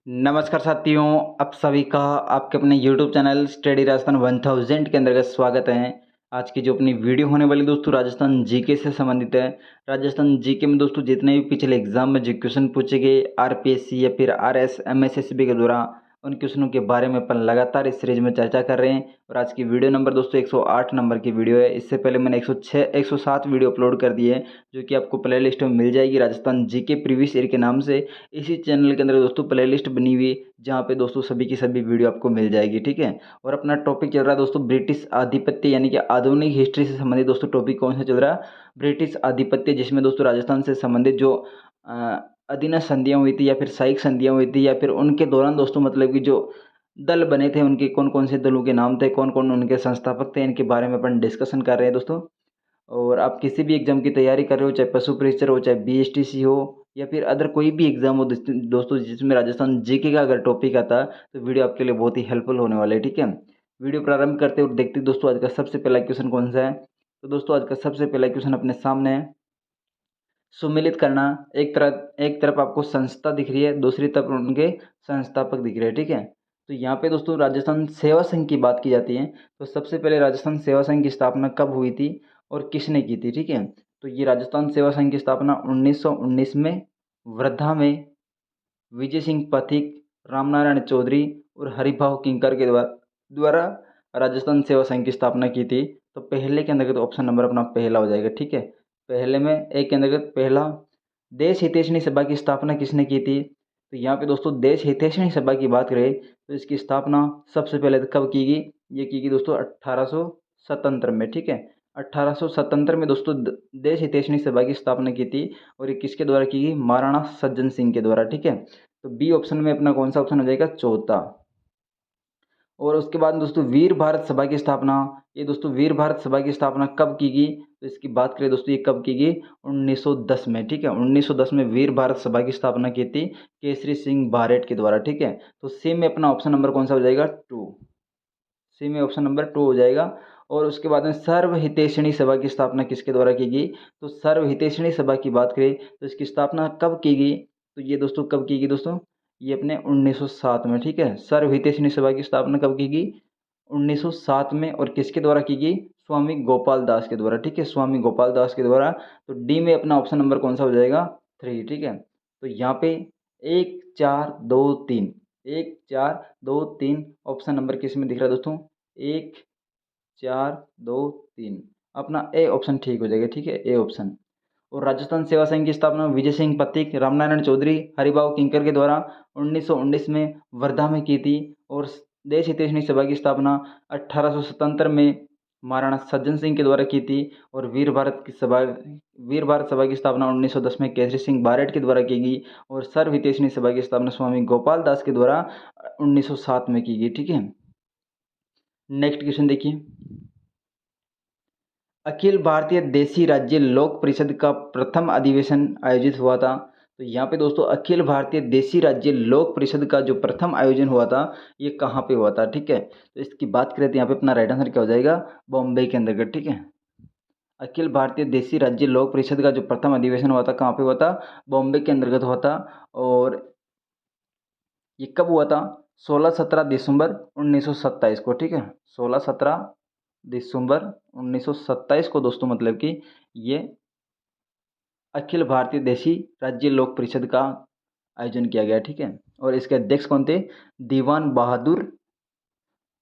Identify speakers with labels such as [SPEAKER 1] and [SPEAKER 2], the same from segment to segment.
[SPEAKER 1] नमस्कार साथियों, आप सभी का आपके अपने YouTube चैनल स्टडी राजस्थान 1000 के अंतर्गत स्वागत है। आज की जो अपनी वीडियो होने वाली दोस्तों राजस्थान जीके से संबंधित है। राजस्थान जीके में दोस्तों जितने भी पिछले एग्जाम में जो क्वेश्चन पूछे गए आरपीएससी या फिर आरएस एमएसएसबी के द्वारा उन क्वेश्चनों के बारे में अपन लगातार इस सीरीज में चर्चा कर रहे हैं। और आज की वीडियो नंबर दोस्तों 108 नंबर की वीडियो है। इससे पहले मैंने 107 वीडियो अपलोड कर दी है, जो कि आपको प्ले लिस्ट में मिल जाएगी राजस्थान जीके प्रीवियस ईयर के नाम से। इसी चैनल के अंदर दोस्तों प्ले लिस्ट बनी हुई है, जहाँ पे दोस्तों सभी की सभी वीडियो आपको मिल जाएगी, ठीक है। और अपना टॉपिक चल रहा है दोस्तों ब्रिटिश आधिपत्य, यानी कि आधुनिक हिस्ट्री से संबंधित दोस्तों टॉपिक कौन सा चल रहा है, ब्रिटिश आधिपत्य, जिसमें दोस्तों राजस्थान से संबंधित जो अधीनस्थ संधियाँ हुई थी या फिर साइक संधियाँ हुई थी, या फिर उनके दौरान दोस्तों मतलब कि जो दल बने थे उनके कौन कौन से दलों के नाम थे, कौन कौन उनके संस्थापक थे, इनके बारे में अपन डिस्कशन कर रहे हैं दोस्तों। और आप किसी भी एग्जाम की तैयारी कर रहे हो, चाहे पशु परीक्षर हो, चाहे बीएसटीसी हो, या फिर अदर कोई भी एग्जाम हो दोस्तों जिसमें राजस्थान जीके का अगर टॉपिक आता है, तो वीडियो आपके लिए बहुत ही हेल्पफुल होने वाला है, ठीक है। वीडियो प्रारंभ करते और देखते दोस्तों आज का सबसे पहला क्वेश्चन कौन सा है। तो दोस्तों आज का सबसे पहला क्वेश्चन अपने सामने है, सुमेलित करना। एक तरफ आपको संस्था दिख रही है, दूसरी तरफ उनके संस्थापक दिख रहे हैं, ठीक है। तो यहाँ पे दोस्तों राजस्थान सेवा संघ की बात की जाती है। तो सबसे पहले राजस्थान सेवा संघ की स्थापना कब हुई थी और किसने की थी, ठीक है। तो ये राजस्थान सेवा संघ की स्थापना 1919 में वर्धा में विजय सिंह पथिक, रामनारायण चौधरी और हरिभाव किंकर के द्वारा राजस्थान सेवा संघ की स्थापना की थी। तो पहले के अंतर्गत ऑप्शन नंबर अपना पहला हो जाएगा, ठीक है। पहले में एक के अंतर्गत पहला, देश हितैषणी सभा की स्थापना किसने की थी। तो यहाँ पे दोस्तों देश हितैषणी सभा की बात करें तो इसकी स्थापना सबसे पहले कब की गई, ये की गई दोस्तों 1877 में, ठीक है। 1877 में दोस्तों देश हितैषणी सभा की स्थापना की थी। और ये किसके द्वारा की गई, महाराणा सज्जन सिंह के द्वारा, ठीक है। तो बी ऑप्शन में अपना कौन सा ऑप्शन हो जाएगा, चौथा। और उसके बाद दोस्तों वीर भारत सभा की स्थापना, ये दोस्तों वीर भारत सभा की स्थापना कब की गई, तो इसकी बात करें दोस्तों ये कब की गई, 1910 में, ठीक है। 1910 में वीर भारत सभा की स्थापना की थी केसरी सिंह बारेट के द्वारा, ठीक है। तो सी में अपना ऑप्शन नंबर कौन सा हो जाएगा, टू। सी में ऑप्शन नंबर टू हो जाएगा। और उसके बाद में सर्व हितैषणी सभा की स्थापना किसके द्वारा की गई, तो सर्व हितैषणी सभा की बात करें तो इसकी स्थापना कब की गई, तो ये दोस्तों कब की गई दोस्तों, ये अपने 1907 में, ठीक है। सर्व हितैषणी सभा की स्थापना कब की गई, 1907 में। और किसके द्वारा की गई, स्वामी गोपाल दास के द्वारा, ठीक है, स्वामी गोपाल दास के द्वारा। तो डी में अपना ऑप्शन नंबर कौन सा हो जाएगा, थ्री, ठीक है। तो यहाँ पे 1 4 2 3, 1 4 2 3 ऑप्शन नंबर किस में दिख रहा है दोस्तों, 1 4 2 3 अपना ए ऑप्शन ठीक हो जाएगा, ठीक है, ए ऑप्शन। और राजस्थान सेवा संघ की स्थापना विजय सिंह पथिक, रामनारायण चौधरी, हरिभाव किंकर के द्वारा 1919 में वर्धा में की थी। और देश हितैषणी सभा की स्थापना 1877 में महाराणा सज्जन सिंह के द्वारा की थी। और वीर भारत सभा की स्थापना 1910 में केसरी सिंह बारेट के द्वारा की गई। और सर्व हितैषणी सभा की स्थापना स्वामी गोपाल दास के द्वारा 1907 में की गई, ठीक है। नेक्स्ट क्वेश्चन देखिए, अखिल भारतीय देसी राज्य लोक परिषद का प्रथम अधिवेशन आयोजित हुआ था। तो यहाँ पे दोस्तों अखिल भारतीय देसी राज्य लोक परिषद का जो प्रथम आयोजन हुआ था, ये कहाँ पे हुआ था, ठीक है। तो इसकी बात करें तो यहाँ पे अपना राइट आंसर क्या हो जाएगा, बॉम्बे के अंतर्गत, ठीक है। अखिल भारतीय देसी राज्य लोक परिषद का जो प्रथम अधिवेशन हुआ था कहाँ पे हुआ था, बॉम्बे के अंतर्गत हुआ था। और ये कब हुआ था, 16-17 दिसंबर 1927 को, ठीक है। 16-17 दिसंबर 1927 को दोस्तों मतलब कि ये अखिल भारतीय देसी राज्य लोक परिषद का आयोजन किया गया, ठीक है। और इसके अध्यक्ष कौन थे, दीवान बहादुर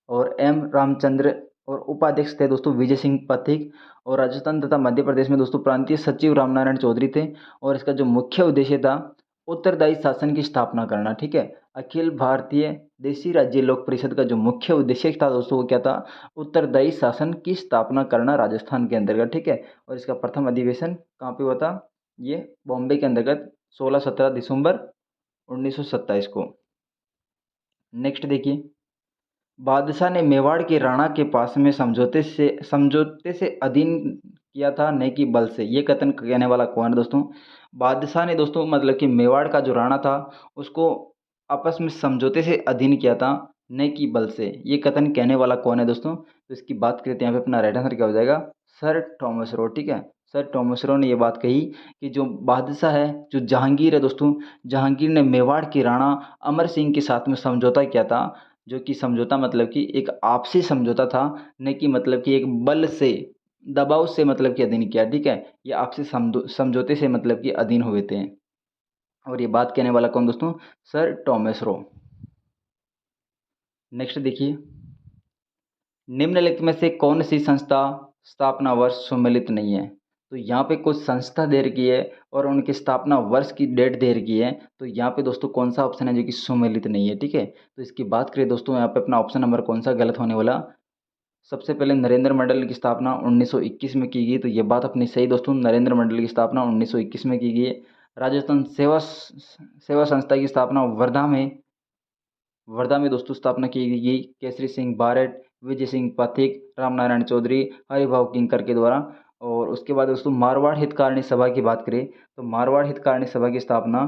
[SPEAKER 1] और एम रामचंद्र। और उपाध्यक्ष थे दोस्तों विजय सिंह पथिक। और राजस्थान तथा मध्य प्रदेश में दोस्तों प्रांतीय सचिव रामनारायण चौधरी थे। और इसका जो मुख्य उद्देश्य था उत्तरदायी शासन की स्थापना करना, ठीक है। अखिल भारतीय देसी राज्य लोक परिषद का जो मुख्य उद्देश्य था दोस्तों वो क्या था, उत्तरदायी शासन की स्थापना करना राजस्थान के अंतर्गत, ठीक है। और इसका प्रथम अधिवेशन कहाँ पे हुआ था, ये बॉम्बे के अंतर्गत 16-17 दिसंबर 1927 को। नेक्स्ट देखिए, बादशाह ने मेवाड़ के राणा के पास में समझौते से अधीन किया था न कि बल से, ये कथन कहने वाला कौन है दोस्तों। बादशाह ने दोस्तों मतलब कि मेवाड़ का जो राणा था उसको आपस में समझौते से अधीन किया था न कि बल से, ये कथन कहने वाला कौन है दोस्तों। तो इसकी बात करें तो यहाँ पे अपना राइट आंसर क्या हो जाएगा, सर थॉमस रो, ठीक है। सर टॉमस रो ने ये बात कही कि जो बादशाह है, जो जहांगीर है दोस्तों, जहांगीर ने मेवाड़ के राणा अमर सिंह के साथ में समझौता किया था, जो कि समझौता मतलब कि एक आपसी समझौता था, न कि मतलब कि एक बल से, दबाव से मतलब कि अधीन किया, ठीक है? ये आपसी समझौते से मतलब कि अधीन हुए थे। और ये बात कहने वाला कौन दोस्तों? Sir Thomas Roe. नेक्स्ट देखिए, निम्नलिखित में से कौन सी संस्था स्थापना वर्ष सुमेलित नहीं है? तो यहाँ पे कुछ संस्था दे रखी है और उनकी स्थापना वर्ष की डेट दे रखी है, तो यहाँ पे दोस्तों कौन सा ऑप्शन है जो कि सुमेलित नहीं है, ठीक है? तो इसकी बात करें दोस्तों, यहाँ पे अपना ऑप्शन नंबर कौन सा गलत होने वाला? सबसे पहले नरेंद्र मंडल की स्थापना 1921 में की गई, तो ये बात अपनी सही दोस्तों, नरेंद्र मंडल की स्थापना 1921 में की गई है। राजस्थान सेवा संस्था की स्थापना वर्धा में दोस्तों स्थापना की गई केसरी सिंह बारट, विजय सिंह पाथिक, रामनारायण चौधरी, हरिभाव किंकर के द्वारा। और उसके बाद दोस्तों मारवाड़ हितकारिणी सभा की बात करें तो मारवाड़ हितकारिणी सभा की स्थापना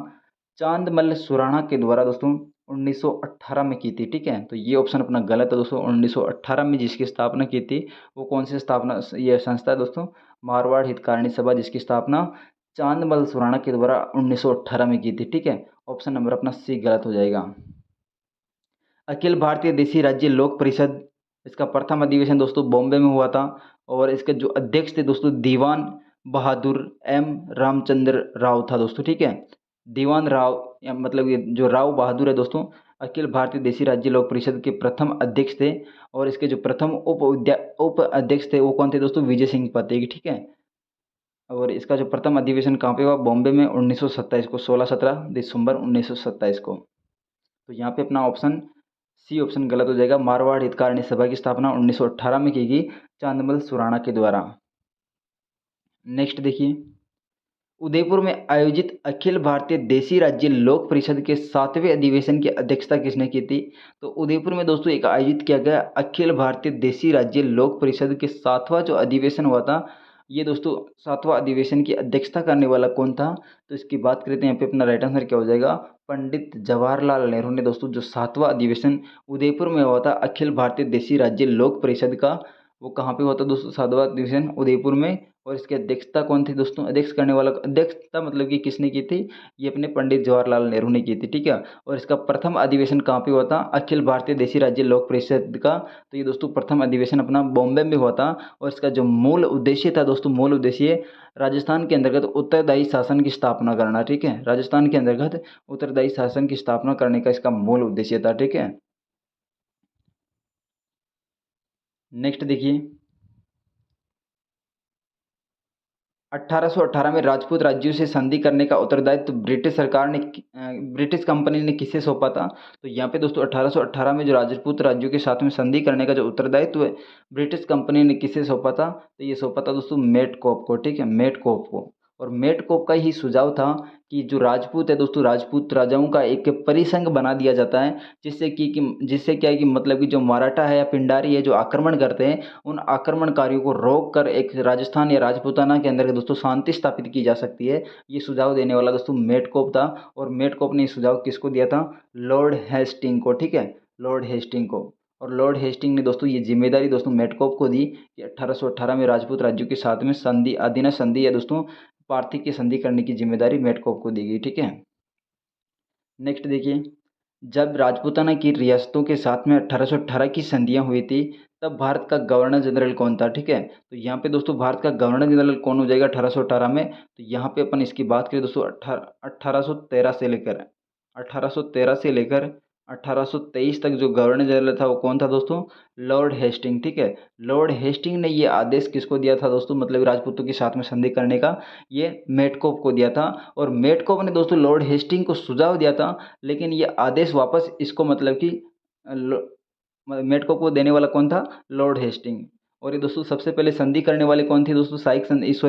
[SPEAKER 1] चांदमल सुराणा के द्वारा दोस्तों 1918 में की थी, ठीक है? तो ये ऑप्शन अपना गलत है दोस्तों। 1918 में जिसकी स्थापना की थी वो कौन सी स्थापना, ये संस्था है दोस्तों मारवाड़ हितकारिणी सभा, जिसकी स्थापना चांदमल सुराणा के द्वारा 1918 में की थी, ठीक है? ऑप्शन नंबर अपना सी गलत हो जाएगा। अखिल भारतीय देसी राज्य लोक परिषद, इसका प्रथम अधिवेशन दोस्तों बॉम्बे में हुआ था और इसके जो अध्यक्ष थे दोस्तों दीवान बहादुर एम रामचंद्र राव था दोस्तों, ठीक है? दीवान राव या मतलब ये जो राव बहादुर है दोस्तों, अखिल भारतीय देसी राज्य लोक परिषद के प्रथम अध्यक्ष थे। और इसके जो प्रथम उप अध्यक्ष थे वो कौन थे दोस्तों? विजय सिंह पातेगी, ठीक है? और इसका जो प्रथम अधिवेशन कहाँ पे हुआ? बॉम्बे में 1927 को, 16-17 दिसंबर 1927 को। तो यहाँ पे अपना ऑप्शन सी ऑप्शन गलत हो जाएगा। मारवाड़ हितकारिणी सभा की स्थापना 1918 में की गई चांदमल सुराणा के द्वारा। नेक्स्ट देखिए, उदयपुर में आयोजित अखिल भारतीय देसी राज्य लोक परिषद के 7वें अधिवेशन की अध्यक्षता किसने की थी? तो उदयपुर में दोस्तों एक आयोजित किया गया अखिल भारतीय देसी राज्य लोक परिषद के 7वां जो अधिवेशन हुआ था, ये दोस्तों 7वां अधिवेशन की अध्यक्षता करने वाला कौन था? तो इसकी बात करते हैं, यहाँ पे अपना राइट आंसर क्या हो जाएगा? पंडित जवाहरलाल नेहरू ने दोस्तों जो 7वां अधिवेशन उदयपुर में हुआ था अखिल भारतीय देसी राज्य लोक परिषद का, वो कहाँ पे हुआ था दोस्तों? 7वां अधिवेशन उदयपुर में। और इसकी अध्यक्षता कौन थी दोस्तों? अध्यक्ष करने वाला, अध्यक्षता मतलब कि किसने की थी? ये अपने पंडित जवाहरलाल नेहरू ने की थी, ठीक है? और इसका प्रथम अधिवेशन कहाँ पे हुआ था? अखिल भारतीय देसी राज्य लोक परिषद का। तो ये दोस्तों प्रथम अधिवेशन अपना बॉम्बे में हुआ था। और इसका जो मूल उद्देश्य था दोस्तों, मूल उद्देश्य राजस्थान के अंतर्गत उत्तरदायी शासन की स्थापना करना, ठीक है? राजस्थान के अंतर्गत उत्तरदायी शासन की स्थापना करने का इसका मूल उद्देश्य था, ठीक है? नेक्स्ट देखिए, 1818 में राजपूत राज्यों से संधि करने का उत्तरदायित्व ब्रिटिश कंपनी ने किसे सौंपा था? तो यहाँ पे दोस्तों 1818 में जो राजपूत राज्यों के साथ में संधि करने का जो उत्तरदायित्व है ब्रिटिश कंपनी ने किसे सौंपा था? तो ये सौंपा था दोस्तों मेटकोप को, ठीक है? मेटकोप को। और मेटकोप का ही सुझाव था कि जो राजपूत है दोस्तों, राजपूत राजाओं का एक परिसंघ बना दिया जाता है, जिससे क्या है कि मतलब कि जो मराठा है या पिंडारी है जो आक्रमण करते हैं, उन आक्रमणकारियों को रोक कर एक राजस्थान या राजपूताना के अंदर दोस्तों शांति स्थापित की जा सकती है। ये सुझाव देने वाला दोस्तों मेटकोप था। और मेटकोप ने ये सुझाव किसको दिया था? लॉर्ड हेस्टिंग को, ठीक है? लॉर्ड हेस्टिंग को। और लॉर्ड हेस्टिंग ने दोस्तों ये जिम्मेदारी दोस्तों मेटकोप को दी कि 1818 में राजपूत राज्यों के साथ में संधि, अधीन संधि या दोस्तों पार्थी की संधि करने की जिम्मेदारी मेटकोप को दी गई, ठीक है? नेक्स्ट देखिए, जब राजपूताना की रियासतों के साथ में 1818 की संधियां हुई थी, तब भारत का गवर्नर जनरल कौन था, ठीक है? तो यहाँ पे दोस्तों भारत का गवर्नर जनरल कौन हो जाएगा 1818 में? तो यहाँ पे अपन इसकी बात करें दोस्तों 1813 से लेकर 1823 तक जो गवर्नर जनरल था वो कौन था दोस्तों? लॉर्ड हेस्टिंग, ठीक है? लॉर्ड हेस्टिंग ने ये आदेश किसको दिया था दोस्तों, मतलब राजपूतों के साथ में संधि करने का? ये मेटकोप को दिया था। और मेटकोप ने दोस्तों लॉर्ड हेस्टिंग को सुझाव दिया था, लेकिन ये आदेश वापस इसको मतलब कि मेटकोप को देने वाला कौन था? Lord Hastings. और ये दोस्तों सबसे पहले संधि करने वाले कौन थे दोस्तों?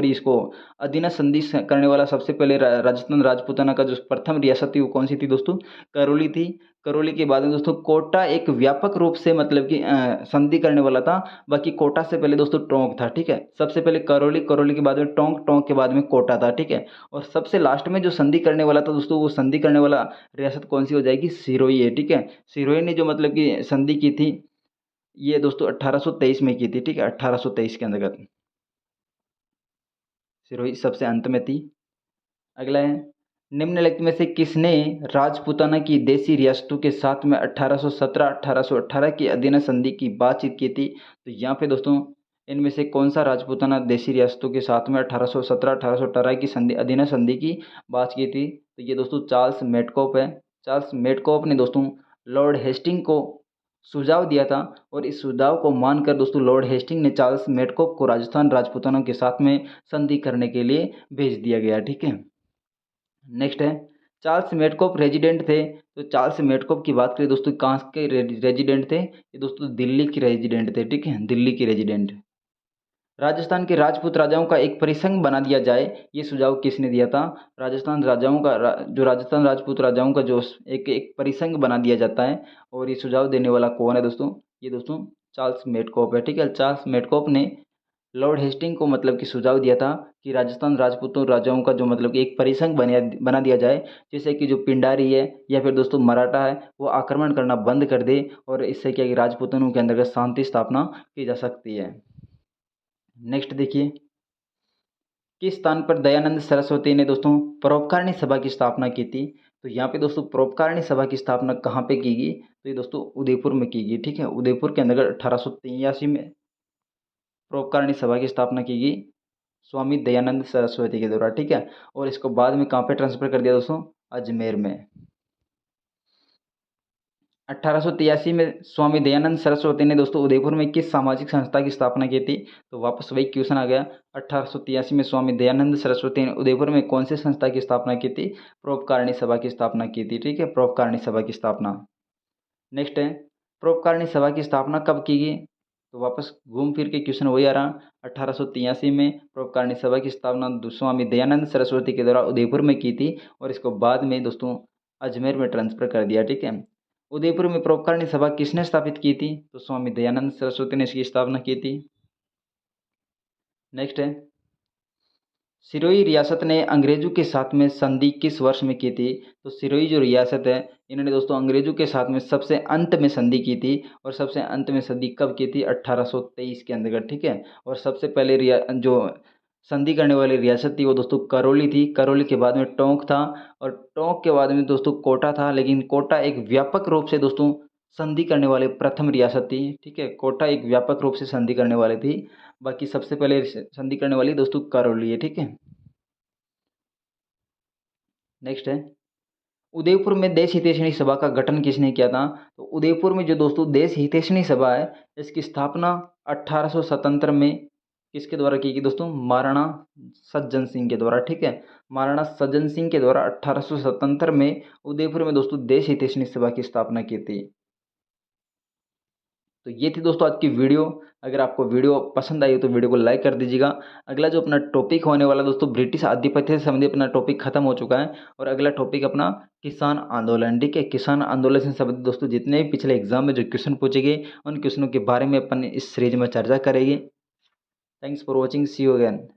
[SPEAKER 1] इसको अधीना संधि करने वाला सबसे पहले राजस्थान राजपूताना का जो प्रथम रियासत थी वो कौन सी थी दोस्तों? करौली थी। करौली के बाद में दोस्तों कोटा एक व्यापक रूप से मतलब कि संधि करने वाला था। बाकी कोटा से पहले दोस्तों टोंक था, ठीक है? सबसे पहले करौली, करौली के बाद में टोंक, टोंक के बाद में कोटा था, ठीक है? और सबसे लास्ट में जो संधि करने वाला था दोस्तों, वो संधि करने वाला रियासत कौन सी हो जाएगी? सिरोही है, ठीक है? सिरोही ने जो मतलब कि संधि की थी ये दोस्तों 1823 में की थी, ठीक है? 1823 के अंतर्गत सिरोही सबसे अंत में थी। अगला है, निम्नलिखित में से किसने राजपूताना की देशी रियासतों के साथ में 1817-1818 की अधीन संधि की बातचीत की थी? तो यहाँ पे दोस्तों इनमें से कौन सा राजपूताना देशी रियासतों के साथ में 1817-1818 की अधीन संधि की बात की थी? तो ये दोस्तों चार्ल्स मेटकॉप है। चार्ल्स मेटकॉप ने दोस्तों लॉर्ड हेस्टिंग को सुझाव दिया था और इस सुझाव को मानकर दोस्तों लॉर्ड हेस्टिंग ने चार्ल्स मेटकॉप को राजस्थान राजपूताना के साथ में संधि करने के लिए भेज दिया गया। ठीक है। नेक्स्ट है, चार्ल्स मेटकॉप रेजिडेंट थे। तो चार्ल्स मेटकॉप की बात करें दोस्तों, कहाँ के रेजिडेंट थे? ये दोस्तों दिल्ली के रेजिडेंट थे। ठीक है, दिल्ली के रेजिडेंट। राजस्थान के राजपूत राजाओं का एक परिसंघ बना दिया जाए, ये सुझाव किसने दिया था? राजस्थान राजाओं का जो राजस्थान राजपूत राजाओं का जो एक एक परिसंघ बना दिया जाता है, और ये सुझाव देने वाला कौन है दोस्तों? ये दोस्तों चार्ल्स मेटकॉप है। ठीक है, चार्ल्स मेटकॉप ने लॉर्ड हेस्टिंग को मतलब कि सुझाव दिया था कि राजस्थान राजपूतों राजाओं का जो मतलब कि एक परिसंघ बना दिया जाए, जिससे कि जो पिंडारी है या फिर दोस्तों मराठा है वो आक्रमण करना बंद कर दे, और इससे क्या है कि राजपूतों के अंतर्गत शांति स्थापना की जा सकती है। नेक्स्ट देखिए, किस स्थान पर दयानंद सरस्वती ने दोस्तों परोपकारिणी सभा की स्थापना की थी? तो यहाँ पे दोस्तों परोपकारिणी सभा की स्थापना कहाँ पे की गई? तो ये दोस्तों उदयपुर में की गई। ठीक है, उदयपुर के अंतर्गत 1883 में परोपकारिणी सभा की स्थापना की गई स्वामी दयानंद सरस्वती के द्वारा। ठीक है, और इसको बाद में कहाँ पे ट्रांसफर कर दिया दोस्तों? अजमेर में। 1883 में स्वामी दयानंद सरस्वती ने दोस्तों उदयपुर में किस सामाजिक संस्था की स्थापना की थी? तो वापस वही क्वेश्चन आ गया। 1883 में स्वामी दयानंद सरस्वती ने उदयपुर में कौन सी संस्था की स्थापना की थी? परोपकारिणी सभा की स्थापना की थी। ठीक है, परोपकारिणी सभा की स्थापना। नेक्स्ट है, परोपकारिणी सभा की स्थापना कब की गई? तो वापस घूम फिर के क्वेश्चन वही आ रहा। 1883 में परोपकारिणी सभा की स्थापना स्वामी दयानंद सरस्वती के द्वारा उदयपुर में की थी, और इसको बाद में दोस्तों अजमेर में ट्रांसफर कर दिया। ठीक है, उदयपुर में परोपकारिणी सभा किसने स्थापित की थी? तो स्वामी दयानंद सरस्वती ने इसकी स्थापना की थी। नेक्स्ट है, सिरोही रियासत ने अंग्रेजों के साथ में संधि किस वर्ष में की थी? तो सिरोही जो रियासत है, इन्होंने दोस्तों अंग्रेजों के साथ में सबसे अंत में संधि की थी, और सबसे अंत में संधि कब की थी? 1823 के अंतर्गत। ठीक है, और सबसे पहले जो संधि करने वाली रियासत थी वो दोस्तों करौली थी। करौली के बाद में टोंक था, और टोंक के बाद में दोस्तों कोटा था, लेकिन कोटा एक व्यापक रूप से दोस्तों संधि करने वाले प्रथम रियासत थी। ठीक है, कोटा एक व्यापक रूप से संधि करने वाली थी, बाकी सबसे पहले संधि करने वाली दोस्तों करौली है। ठीक है। नेक्स्ट है, उदयपुर में देश हितैषणी सभा का गठन किसने किया था? तो उदयपुर में जो दोस्तों देश हितैषणी सभा है, इसकी स्थापना 1877 में किसके द्वारा की गई दोस्तों? महाराणा सज्जन सिंह के द्वारा। ठीक है, महाराणा सज्जन सिंह के द्वारा 1877 में उदयपुर में दोस्तों देश हितैषणी सभा की स्थापना की थी। तो ये थी दोस्तों आज की वीडियो। अगर आपको वीडियो पसंद आई हो तो वीडियो को लाइक कर दीजिएगा। अगला जो अपना टॉपिक होने वाला दोस्तों, ब्रिटिश आधिपत्य से संबंधित अपना टॉपिक खत्म हो चुका है, और अगला टॉपिक अपना किसान आंदोलन। ठीक है, किसान आंदोलन से संबंधित दोस्तों जितने भी पिछले एग्जाम में जो क्वेश्चन पूछे गए, उन क्वेश्चनों के बारे में अपन इस सीरीज में चर्चा करेंगे। Thanks for watching, see you again.